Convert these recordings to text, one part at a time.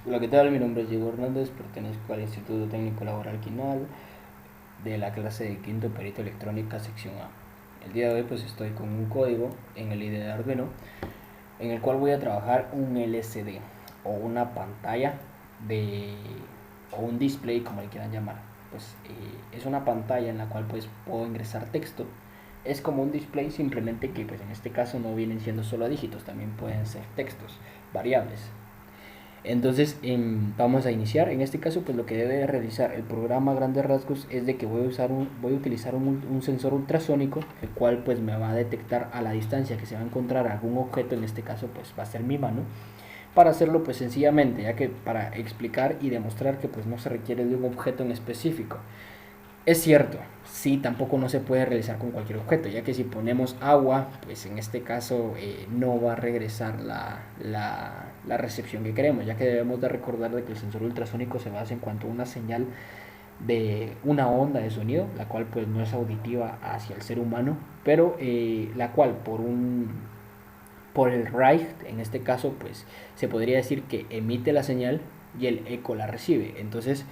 Hola, ¿qué tal? Mi nombre es Diego Hernández, pertenezco al Instituto Técnico Laboral Quinal de la clase de quinto perito electrónica sección A. El día de hoy pues estoy con un código en el IDE de Arduino en el cual voy a trabajar un LCD o una pantalla de o un display como le quieran llamar. Pues es una pantalla en la cual pues puedo ingresar texto. Es como un display, simplemente que pues en este caso no vienen siendo solo dígitos, también pueden ser textos, variables. Entonces vamos a iniciar. En este caso pues lo que debe realizar el programa a grandes rasgos es de que voy a utilizar un sensor ultrasónico, el cual pues me va a detectar a la distancia que se va a encontrar algún objeto. En este caso pues va a ser mi mano, para hacerlo pues sencillamente, ya que para explicar y demostrar que pues no se requiere de un objeto en específico. Es cierto, sí, tampoco no se puede realizar con cualquier objeto, ya que si ponemos agua, pues en este caso no va a regresar la recepción que queremos, ya que debemos de recordar de que el sensor ultrasónico se basa en cuanto a una señal de una onda de sonido, la cual pues no es auditiva hacia el ser humano, pero la cual por el raíz, en este caso pues se podría decir que emite la señal y el eco la recibe. Entonces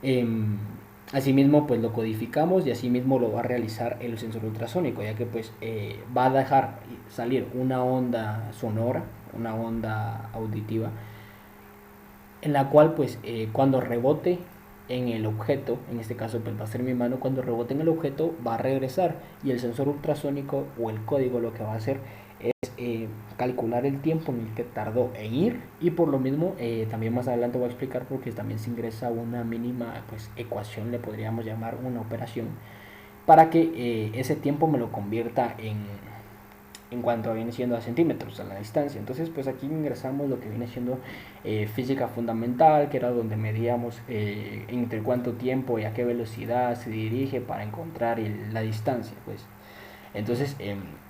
eh, asimismo pues lo codificamos y asimismo lo va a realizar el sensor ultrasónico, ya que pues va a dejar salir una onda sonora, una onda auditiva, en la cual pues cuando rebote en el objeto, en este caso pues va a ser mi mano, cuando rebote en el objeto va a regresar, y el sensor ultrasónico o el código lo que va a hacer es calcular el tiempo en el que tardó en ir, y por lo mismo también más adelante voy a explicar porque también se ingresa una mínima pues ecuación, le podríamos llamar una operación, para que ese tiempo me lo convierta en cuanto viene siendo a centímetros a la distancia. Entonces pues aquí ingresamos lo que viene siendo física fundamental, que era donde medíamos entre cuánto tiempo y a qué velocidad se dirige para encontrar la distancia pues. Entonces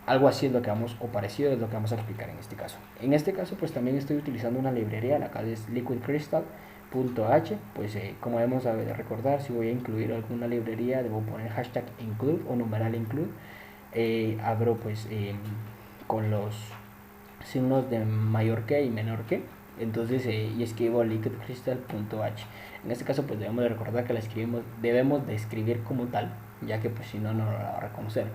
algo así es lo que vamos, o parecido es lo que vamos a explicar en este caso. En este caso pues también estoy utilizando una librería, la cual es Liquid Crystal .h. Pues como debemos de recordar, si voy a incluir alguna librería debo poner hashtag include o numeral include. Abro pues con los signos de mayor que y menor que. Entonces y escribo liquidcrystal.h. En este caso pues debemos de recordar que la escribimos, debemos de escribir como tal, ya que pues si no no la va a reconocer.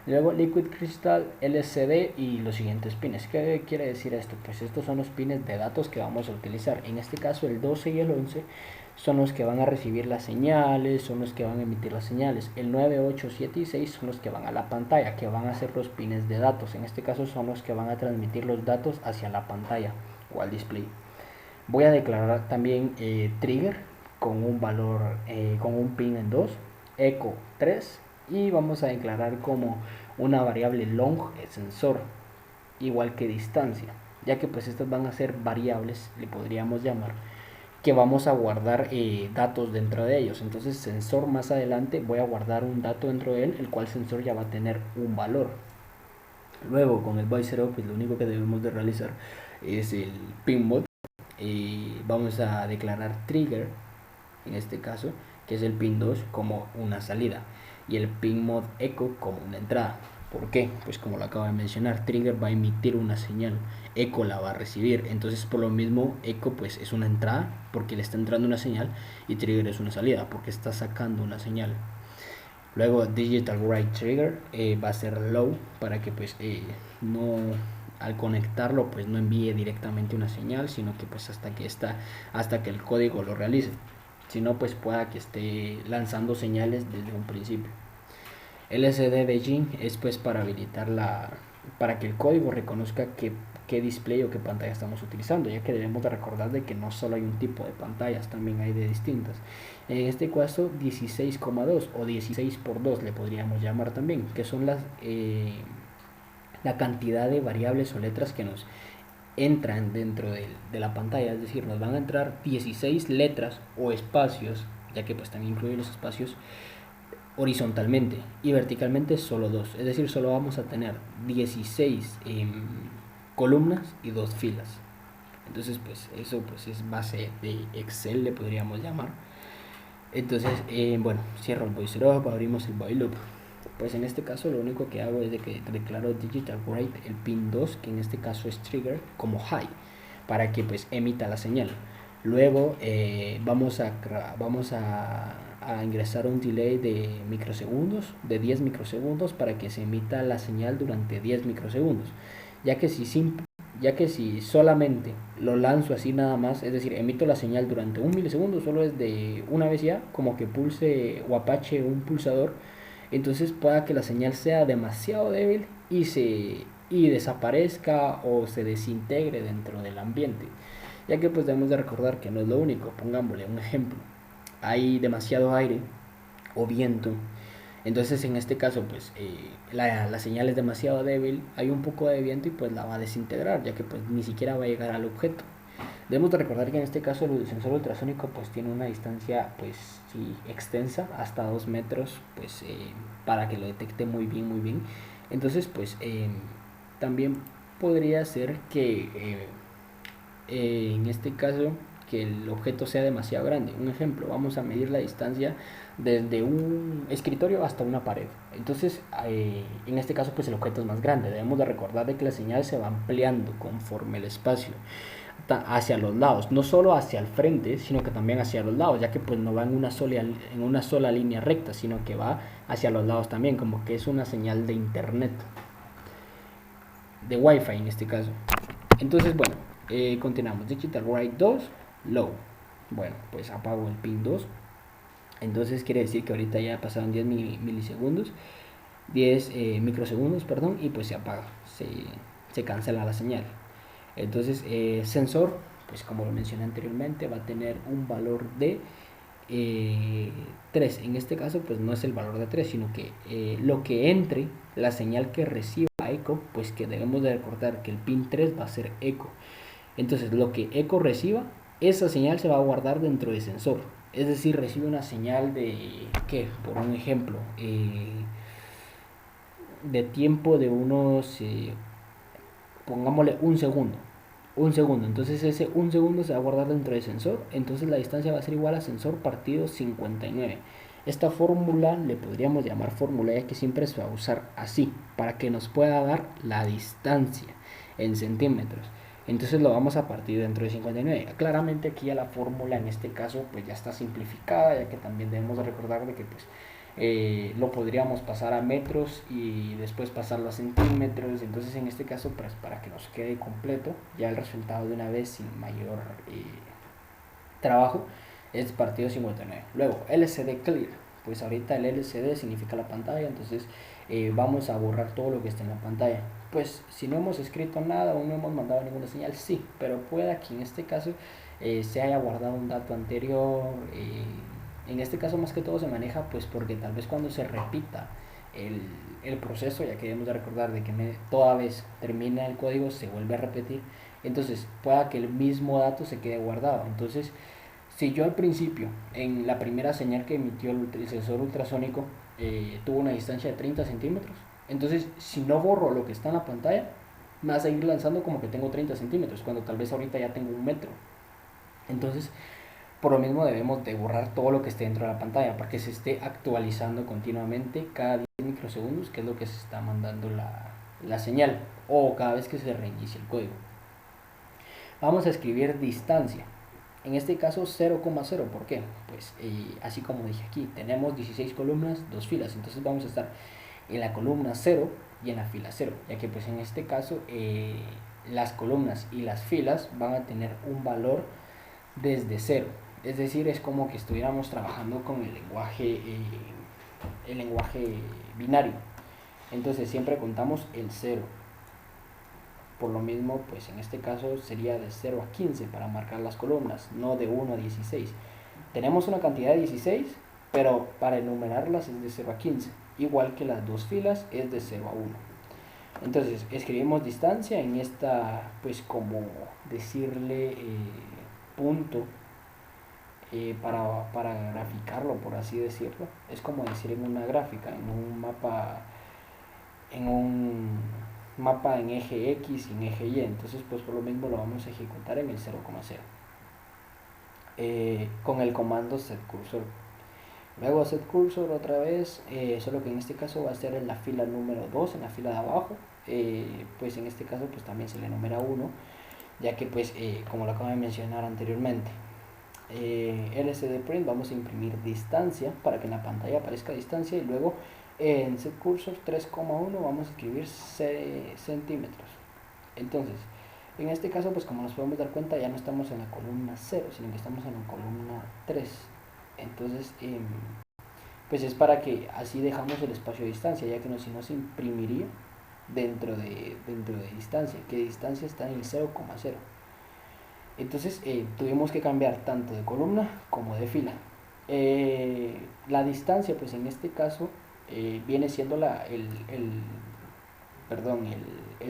Luego Liquid Crystal LCD y los siguientes pines. ¿Qué quiere decir esto? Pues estos son los pines de datos que vamos a utilizar. En este caso el 12 y el 11 son los que van a recibir las señales, son los que van a emitir las señales. El 9, 8, 7 y 6 son los que van a la pantalla, que van a ser los pines de datos. En este caso son los que van a transmitir los datos hacia la pantalla o al display. Voy a declarar también trigger con un valor, con un pin en 2, echo 3, y vamos a declarar como una variable long sensor, igual que distancia, ya que pues estas van a ser variables, le podríamos llamar, que vamos a guardar datos dentro de ellos. Entonces sensor, más adelante voy a guardar un dato dentro de él, el cual sensor ya va a tener un valor. Luego con el voice pues lo único que debemos de realizar es el pin mod. Vamos a declarar trigger en este caso, que es el pin 2, como una salida, y el pin mod echo como una entrada. ¿Por qué? Pues como lo acabo de mencionar, trigger va a emitir una señal, echo la va a recibir. Entonces por lo mismo echo pues es una entrada porque le está entrando una señal, y trigger es una salida porque está sacando una señal. Luego digital write trigger va a ser low, para que pues no, al conectarlo pues no envíe directamente una señal, sino que pues hasta que el código lo realice. Si no pues pueda que esté lanzando señales desde un principio. LCD Beijing es pues para habilitar para que el código reconozca qué display o qué pantalla estamos utilizando, ya que debemos de recordar de que no solo hay un tipo de pantallas, también hay de distintas. En este caso 16,2 o 16 por 2 le podríamos llamar también, que son la cantidad de variables o letras que nos entran dentro de la pantalla. Es decir, nos van a entrar 16 letras o espacios, ya que pues también incluye los espacios, horizontalmente, y verticalmente solo 2. Es decir, solo vamos a tener 16 columnas y 2 filas. Entonces pues eso pues es base de Excel, le podríamos llamar. Entonces bueno, cierro el voice up, abrimos el while loop. Pues en este caso lo único que hago es de que declaro digital write el pin 2, que en este caso es trigger, como high, para que pues emita la señal. Luego vamos a ingresar un delay de microsegundos, de 10 microsegundos, para que se emita la señal durante 10 microsegundos. Ya que si solamente lo lanzo así nada más, es decir, emito la señal durante 1 milisegundo, solo es de una vez ya, como que pulse o apache un pulsador, entonces pueda que la señal sea demasiado débil y desaparezca o se desintegre dentro del ambiente. Ya que pues debemos de recordar que no es lo único. Pongámosle un ejemplo: hay demasiado aire o viento, entonces en este caso pues la señal es demasiado débil, hay un poco de viento y pues la va a desintegrar, ya que pues ni siquiera va a llegar al objeto. Debemos de recordar que en este caso el sensor ultrasónico pues tiene una distancia pues sí, extensa, hasta 2 metros, pues para que lo detecte muy bien, muy bien. Entonces pues también podría ser que en este caso que el objeto sea demasiado grande. Un ejemplo: vamos a medir la distancia desde un escritorio hasta una pared. Entonces en este caso pues el objeto es más grande. Debemos de recordar de que la señal se va ampliando conforme el espacio hacia los lados, no solo hacia el frente, sino que también hacia los lados, ya que pues no va en una sola línea recta, sino que va hacia los lados también, como que es una señal de internet, de wifi en este caso. Entonces bueno, continuamos. Digital write 2 low. Bueno, pues apago el pin 2. Entonces quiere decir que ahorita ya pasaron 10 milisegundos, 10 microsegundos, perdón, y pues se apaga, se cancela la señal. Entonces sensor, pues como lo mencioné anteriormente, va a tener un valor de 3. En este caso pues no es el valor de 3, sino que lo que entre, la señal que reciba eco, pues que debemos de recordar que el pin 3 va a ser eco. Entonces lo que eco reciba, esa señal se va a guardar dentro del sensor. Es decir, recibe una señal de, ¿qué? Por un ejemplo, de tiempo de unos, pongámosle un segundo. Entonces ese un segundo se va a guardar dentro del sensor. Entonces la distancia va a ser igual a sensor partido 59. Esta fórmula le podríamos llamar fórmula, ya que siempre se va a usar así, para que nos pueda dar la distancia en centímetros. Entonces lo vamos a partir dentro de 59. Claramente aquí ya la fórmula en este caso pues ya está simplificada, ya que también debemos recordar de que pues lo podríamos pasar a metros y después pasarlo a centímetros. Entonces en este caso pues para que nos quede completo ya el resultado de una vez sin mayor trabajo es partido 59. Luego LCD clear, pues ahorita el LCD significa la pantalla, entonces vamos a borrar todo lo que está en la pantalla. Pues si no hemos escrito nada o no hemos mandado ninguna señal, sí, pero pueda que en este caso se haya guardado un dato anterior. En este caso más que todo se maneja pues porque tal vez cuando se repita el proceso, ya que debemos de recordar de que toda vez termina el código se vuelve a repetir, entonces pueda que el mismo dato se quede guardado. Entonces si yo al principio, en la primera señal que emitió el sensor ultrasónico, tuvo una distancia de 30 centímetros, entonces si no borro lo que está en la pantalla, me va a seguir lanzando como que tengo 30 centímetros, cuando tal vez ahorita ya tengo 1 metro. Entonces, por lo mismo debemos de borrar todo lo que esté dentro de la pantalla, para que se esté actualizando continuamente cada 10 microsegundos, que es lo que se está mandando la señal, o cada vez que se reinicie el código. Vamos a escribir distancia. En este caso 0,0, ¿por qué? Pues así como dije aquí, tenemos 16 columnas, 2 filas, entonces vamos a estar en la columna 0 y en la fila 0, ya que pues en este caso las columnas y las filas van a tener un valor desde 0, es decir, es como que estuviéramos trabajando con el lenguaje binario, entonces siempre contamos el 0. Por lo mismo, pues en este caso sería de 0 a 15 para marcar las columnas, no de 1 a 16. Tenemos una cantidad de 16, pero para enumerarlas es de 0 a 15. Igual que las dos filas es de 0 a 1. Entonces escribimos distancia en esta, pues como decirle punto para graficarlo, por así decirlo. Es como decir en una gráfica, en un mapa en eje X y en eje Y. Entonces pues por lo mismo lo vamos a ejecutar en el 0,0 con el comando setCursor. Luego setCursor otra vez, solo que en este caso va a ser en la fila número 2, en la fila de abajo. Pues en este caso pues también se le numera 1, ya que pues como lo acabo de mencionar anteriormente, LCD Print vamos a imprimir distancia para que en la pantalla aparezca distancia, y luego en Set Cursor 3,1 vamos a escribir centímetros. Entonces, en este caso, pues como nos podemos dar cuenta, ya no estamos en la columna 0, sino que estamos en la columna 3. Entonces, pues es para que así dejamos el espacio de distancia, ya que no, si no se imprimiría dentro de distancia, que distancia está en el 0,0. Entonces tuvimos que cambiar tanto de columna como de fila. La distancia, pues en este caso, viene siendo el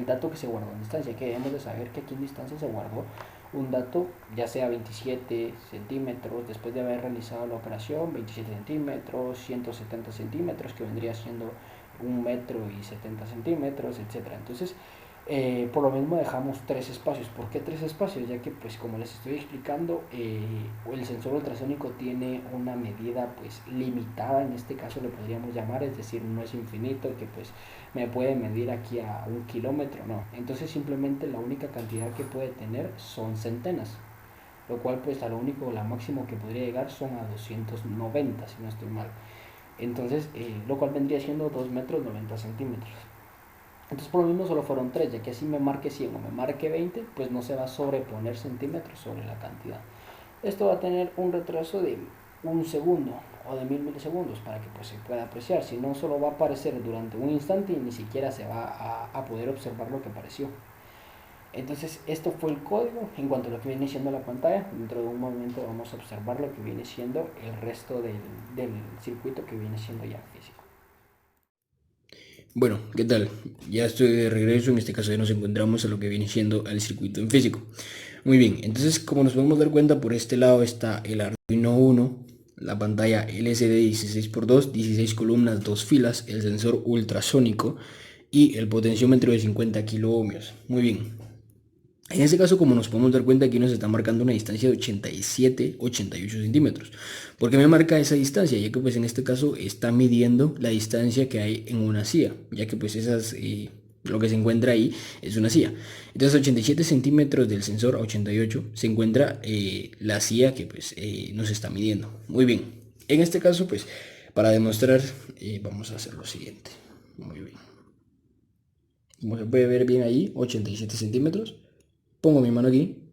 dato que se guardó en distancia, que debemos de saber que aquí en distancia se guardó un dato, ya sea 27 centímetros, después de haber realizado la operación, 27 centímetros, 170 centímetros, que vendría siendo 1,70 m, etcétera. Entonces, por lo mismo dejamos 3 espacios. ¿Por qué 3 espacios? Ya que, pues como les estoy explicando, el sensor ultrasónico tiene una medida pues limitada, en este caso le podríamos llamar, es decir, no es infinito, que pues me puede medir aquí a 1 kilómetro, no. Entonces simplemente la única cantidad que puede tener son centenas, lo cual pues a lo único, la máximo que podría llegar son a 290, si no estoy mal. Entonces, lo cual vendría siendo 2 metros 90 centímetros. Entonces por lo mismo solo fueron 3, ya que así me marque 100 o me marque 20, pues no se va a sobreponer centímetros sobre la cantidad. Esto va a tener un retraso de 1 segundo o de 1000 milisegundos para que pues se pueda apreciar. Si no, solo va a aparecer durante un instante y ni siquiera se va a poder observar lo que apareció. Entonces esto fue el código. En cuanto a lo que viene siendo la pantalla, dentro de un momento vamos a observar lo que viene siendo el resto del circuito, que viene siendo ya físico. Bueno, ¿qué tal? Ya estoy de regreso, en este caso ya nos encontramos a lo que viene siendo el circuito en físico. Muy bien, entonces como nos podemos dar cuenta, por este lado está el Arduino Uno, la pantalla LCD 16x2, 16 columnas, 2 filas, el sensor ultrasónico y el potenciómetro de 50 kiloohmios. Muy bien. En este caso, como nos podemos dar cuenta, aquí nos está marcando una distancia de 88 centímetros. ¿Por qué me marca esa distancia? Ya que pues en este caso está midiendo la distancia que hay en una silla, ya que pues lo que se encuentra ahí es una silla. Entonces, a 87 centímetros del sensor, a 88, se encuentra la silla que pues nos está midiendo. Muy bien. En este caso, pues para demostrar, vamos a hacer lo siguiente. Muy bien. Como se puede ver bien ahí, 87 centímetros. Pongo mi mano aquí,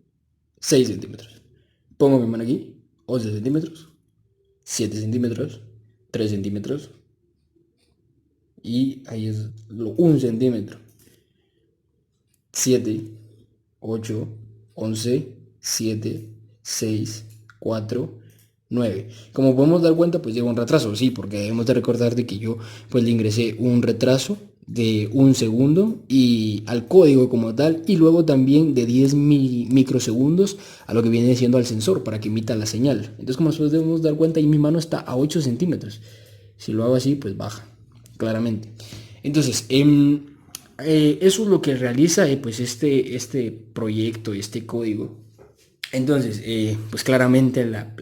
6 centímetros. Pongo mi mano aquí, 11 centímetros, 7 centímetros, 3 centímetros. Y ahí es 1 centímetro. 7, 8, 11, 7, 6, 4, 9. Como podemos dar cuenta, pues lleva un retraso, sí, porque debemos de recordar de que yo pues le ingresé un retraso de 1 segundo y al código como tal, y luego también de 10 microsegundos a lo que viene siendo al sensor para que emita la señal. Entonces, como nosotros debemos dar cuenta, y mi mano está a 8 centímetros. Si lo hago así, pues baja, claramente. Entonces, eso es lo que realiza pues este proyecto, este código. Entonces, pues claramente la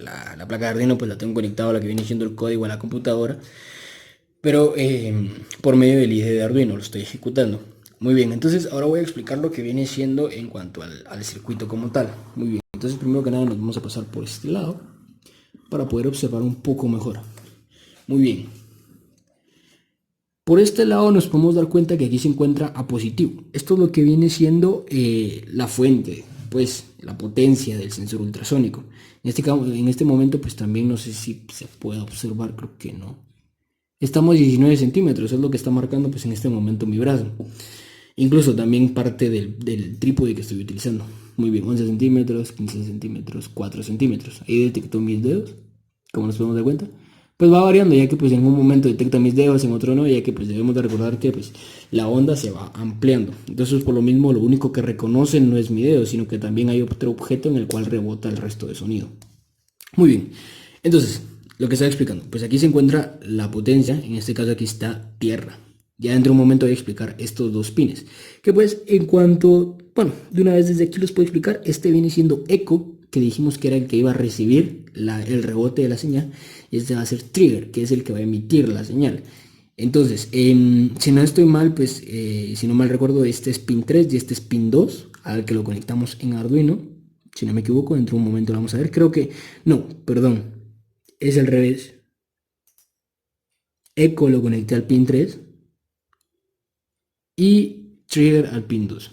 placa de Arduino pues la tengo conectada a la que viene siendo el código a la computadora, pero por medio del IDE de Arduino lo estoy ejecutando. Muy bien, entonces ahora voy a explicar lo que viene siendo en cuanto al circuito como tal. Muy bien, entonces primero que nada nos vamos a pasar por este lado para poder observar un poco mejor. Muy bien. Por este lado nos podemos dar cuenta que aquí se encuentra a positivo. Esto es lo que viene siendo la fuente, pues la potencia del sensor ultrasónico. En este momento pues también no sé si se puede observar, creo que no. Estamos a 19 centímetros, es lo que está marcando pues en este momento mi brazo. Incluso también parte del trípode que estoy utilizando. Muy bien, 11 centímetros, 15 centímetros, 4 centímetros. Ahí detectó mis dedos, como nos podemos dar cuenta. Pues va variando, ya que pues en un momento detecta mis dedos, en otro no, ya que pues debemos de recordar que pues la onda se va ampliando. Entonces por lo mismo lo único que reconoce no es mi dedo, sino que también hay otro objeto en el cual rebota el resto de sonido. Muy bien, entonces lo que estaba explicando, pues aquí se encuentra la potencia, en este caso aquí está tierra. Ya dentro de un momento voy a explicar estos dos pines, que pues en cuanto, bueno, de una vez desde aquí los puedo explicar. Este viene siendo eco, que dijimos que era el que iba a recibir el rebote de la señal, y este va a ser trigger, que es el que va a emitir la señal. Entonces, si no estoy mal, pues si no mal recuerdo, este es pin 3 y este es pin 2, al que lo conectamos en Arduino. Si no me equivoco, dentro de un momento lo vamos a ver. Creo que, no, perdón, es al revés. Eco lo conecté al pin 3 y trigger al pin 2.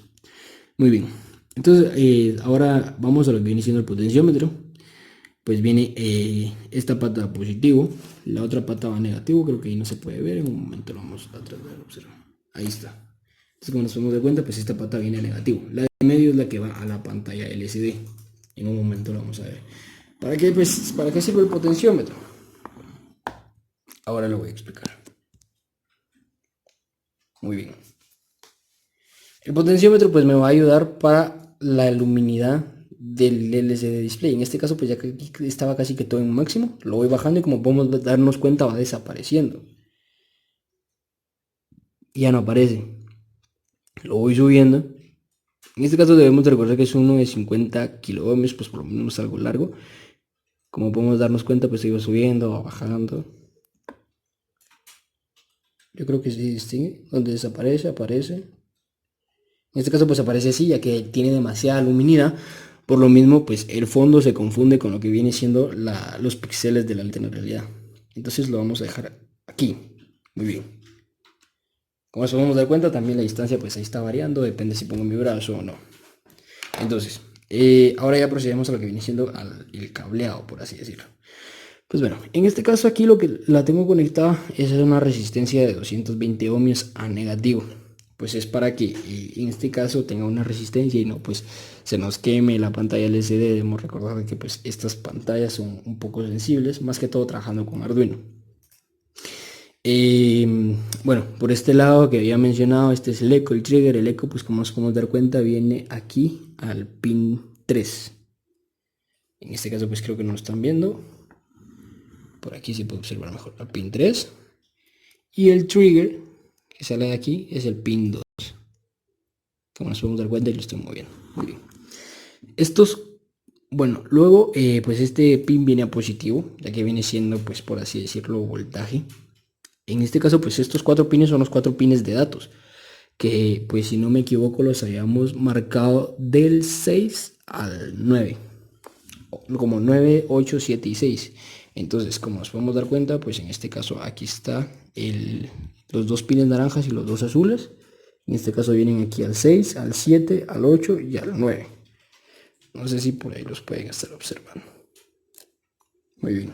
Muy bien. Entonces, ahora vamos a lo que viene siendo el potenciómetro. Pues viene esta pata positivo, la otra pata va negativo, creo que ahí no se puede ver, en un momento lo vamos a tratar de observar. Ahí está. Entonces, como nos podemos dar cuenta, pues esta pata viene a negativo. La de medio es la que va a la pantalla LCD. En un momento lo vamos a ver. ¿Para qué? Pues, ¿para qué sirve el potenciómetro? Ahora lo voy a explicar. Muy bien. El potenciómetro pues me va a ayudar para la luminidad del LCD display. En este caso pues ya que estaba casi que todo en máximo, lo voy bajando y como podemos darnos cuenta va desapareciendo. Ya no aparece. Lo voy subiendo. En este caso debemos de recordar que es uno de 50 kiloohmios, pues por lo menos algo largo. Como podemos darnos cuenta pues sigo subiendo o bajando. Yo creo que sí distingue. Donde desaparece, aparece. En este caso pues aparece así ya que tiene demasiada luminidad. Por lo mismo pues el fondo se confunde con lo que viene siendo los píxeles de la lente en realidad. Entonces lo vamos a dejar aquí. Muy bien. Como nos podemos dar cuenta también la distancia pues ahí está variando. Depende si pongo mi brazo o no. Entonces ahora ya procedemos a lo que viene siendo el cableado, por así decirlo. Pues bueno, en este caso aquí lo que la tengo conectada es una resistencia de 220 ohmios a negativo. Pues es para que en este caso tenga una resistencia y no pues se nos queme la pantalla LCD. Debemos recordar que pues estas pantallas son un poco sensibles, más que todo trabajando con Arduino. Bueno, por este lado que había mencionado, este es el eco, el trigger. El eco pues como nos podemos dar cuenta viene aquí al pin 3. En este caso pues creo que no lo están viendo. Por aquí se puede observar mejor el pin 3. Y el trigger que sale de aquí es el pin 2. Como nos podemos dar cuenta y lo estoy moviendo. Muy bien. Estos, bueno, luego pues este pin viene a positivo, ya que viene siendo pues por así decirlo voltaje. En este caso pues estos 4 pines son los 4 pines de datos. Que pues si no me equivoco los habíamos marcado del 6 al 9. Como 9, 8, 7 y 6. Entonces, como nos podemos dar cuenta, pues en este caso aquí está los 2 pines naranjas y los 2 azules. En este caso vienen aquí al 6, al 7, al 8 y al 9. No sé si por ahí los pueden estar observando. Muy bien.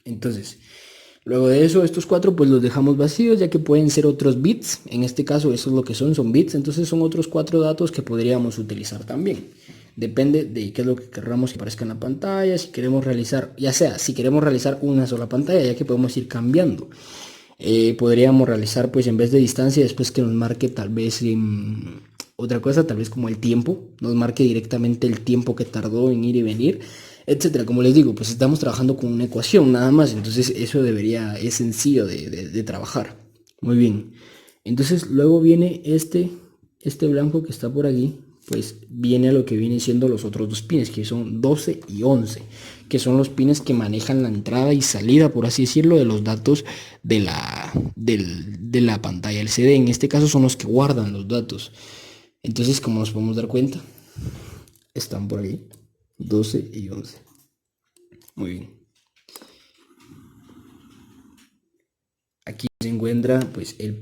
Entonces, luego de eso, estos 4 pues los dejamos vacíos, ya que pueden ser otros bits. En este caso, eso es lo que son bits. Entonces son otros 4 datos que podríamos utilizar también. Depende de qué es lo que queramos que aparezca en la pantalla, si queremos realizar, ya sea, si queremos realizar una sola pantalla, ya que podemos ir cambiando. Podríamos realizar pues en vez de distancia, después que nos marque tal vez otra cosa, tal vez como el tiempo, nos marque directamente el tiempo que tardó en ir y venir, etcétera. Como les digo, pues estamos trabajando con una ecuación nada más, entonces eso es sencillo de trabajar. Muy bien. Entonces luego viene este blanco que está por aquí, pues viene a lo que vienen siendo los otros 2 pines, que son 12 y 11, que son los pines que manejan la entrada y salida, por así decirlo, de los datos de la pantalla LCD. En este caso son los que guardan los datos. Entonces, como nos podemos dar cuenta, están por ahí 12 y 11. Muy bien. Aquí se encuentra pues el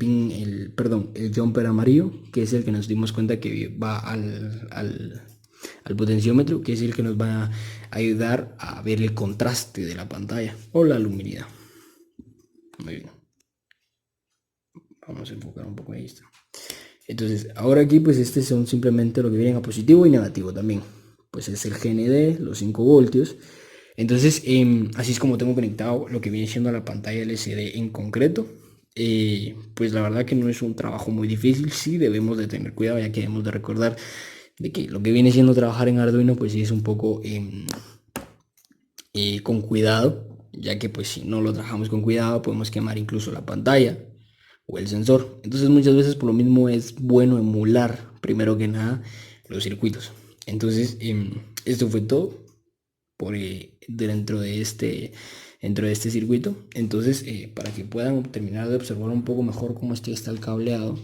jumper amarillo, que es el que nos dimos cuenta que va al potenciómetro, que es el que nos va a ayudar a ver el contraste de la pantalla o la luminidad. Muy bien. Vamos a enfocar un poco ahí. Está. Entonces, ahora aquí pues estos son simplemente lo que vienen a positivo y negativo también. Pues es el GND, los 5 voltios. Entonces, así es como tengo conectado lo que viene siendo la pantalla LCD en concreto. Pues la verdad que no es un trabajo muy difícil. Sí debemos de tener cuidado, ya que debemos de recordar de que lo que viene siendo trabajar en Arduino pues sí es un poco con cuidado, ya que pues si no lo trabajamos con cuidado podemos quemar incluso la pantalla o el sensor. Entonces muchas veces por lo mismo es bueno emular primero que nada los circuitos. Entonces esto fue todo por dentro de este circuito. Entonces para que puedan terminar de observar un poco mejor cómo está el cableado,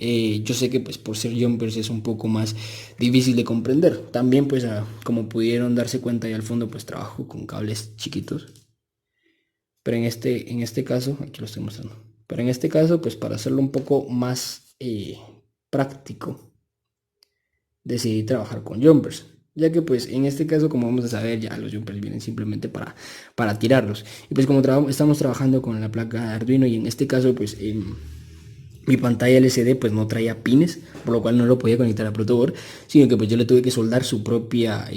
Yo sé que pues por ser jumpers es un poco más difícil de comprender. También pues como pudieron darse cuenta ahí al fondo pues trabajo con cables chiquitos. Pero en este caso, aquí lo estoy mostrando. Pero en este caso pues para hacerlo un poco más práctico, decidí trabajar con jumpers. Ya que pues en este caso, como vamos a saber, ya los jumpers vienen simplemente para tirarlos. Y pues como estamos trabajando con la placa de Arduino y en este caso pues mi pantalla LCD pues no traía pines, por lo cual no lo podía conectar a protoboard, sino que pues yo le tuve que soldar su propia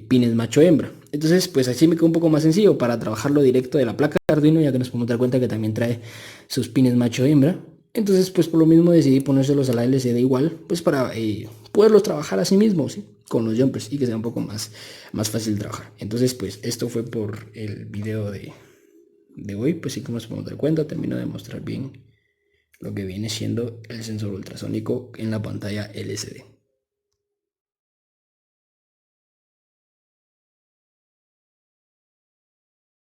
pines macho hembra. Entonces pues así me quedó un poco más sencillo para trabajarlo directo de la placa de Arduino, ya que nos podemos dar cuenta que también trae sus pines macho hembra. Entonces pues por lo mismo decidí ponérselos a la LCD igual, pues para poderlos trabajar así mismo, ¿sí? Con los jumpers y que sea un poco más fácil de trabajar. Entonces pues esto fue por el video de hoy, pues sí, como nos podemos dar cuenta, termino de mostrar bien lo que viene siendo el sensor ultrasónico en la pantalla LCD.